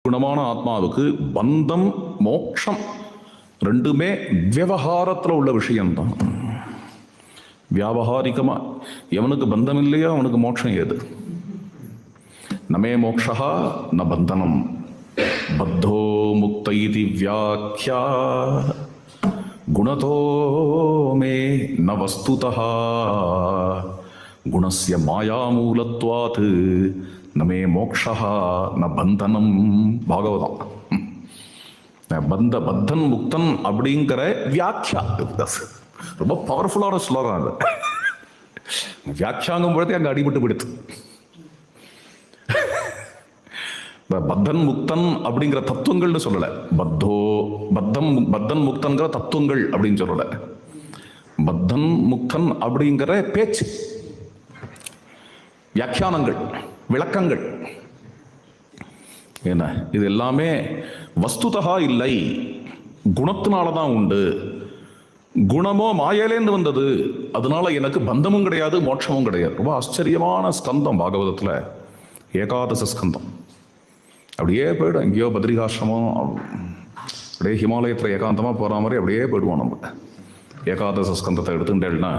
குணமான ஆத்மாவுக்கு பந்தம் மோட்சம் ரெண்டுமே விவகாரத்தில் உள்ள விஷயம்தான். வியாபகாரிகமா எவனுக்கு பந்தம் இல்லையோ அவனுக்கு மோட்சம் ஏது? நமே மோக்ஷா ந பந்தனம் பத்தோ முக்த இதி வியாக்யா குணதோ மே ந வஸ்துதः குணஸ்ய மாயாமூலத்வாத் நமே மோக்ஷா ந பந்தனம். பாகவதம். பத்தன் முக்தன் அப்படிங்கிற வியாக்கியா ரொம்ப பவர்ஃபுல்லான ஸ்லோகம். அது வியாக்கியாங்கும் பொழுதே அங்கே அடிபட்டு விடுத்து. பத்தன் முக்தன் அப்படிங்கிற தத்துவங்கள்னு சொல்லல, பத்தன் முக்தன்கிற தத்துவங்கள் அப்படின்னு சொல்லல, பத்தன் முக்தன் அப்படிங்கிற பேச்சு, வியாக்கியானங்கள், விளக்கங்கள். என்ன இது எல்லாமே வஸ்துதா இல்லை, குணத்தினாலதான் உண்டு. குணமோ மாயலேந்து வந்தது, அதனால எனக்கு பந்தமும் கிடையாது மோட்சமும் கிடையாது. ரொம்ப ஆச்சரியமான ஸ்கந்தம் பாகவதத்துல, ஏகாதச ஸ்கந்தம். அப்படியே போயிடும். எங்கேயோ பத்ரிகாசிரமம், அப்படியே ஹிமாலயத்தில் ஏகாந்தமாக போகிற மாதிரி அப்படியே போயிடுவோம் நம்ம. ஏகாதச ஸ்கந்தத்தை எடுத்துட்டேன்னா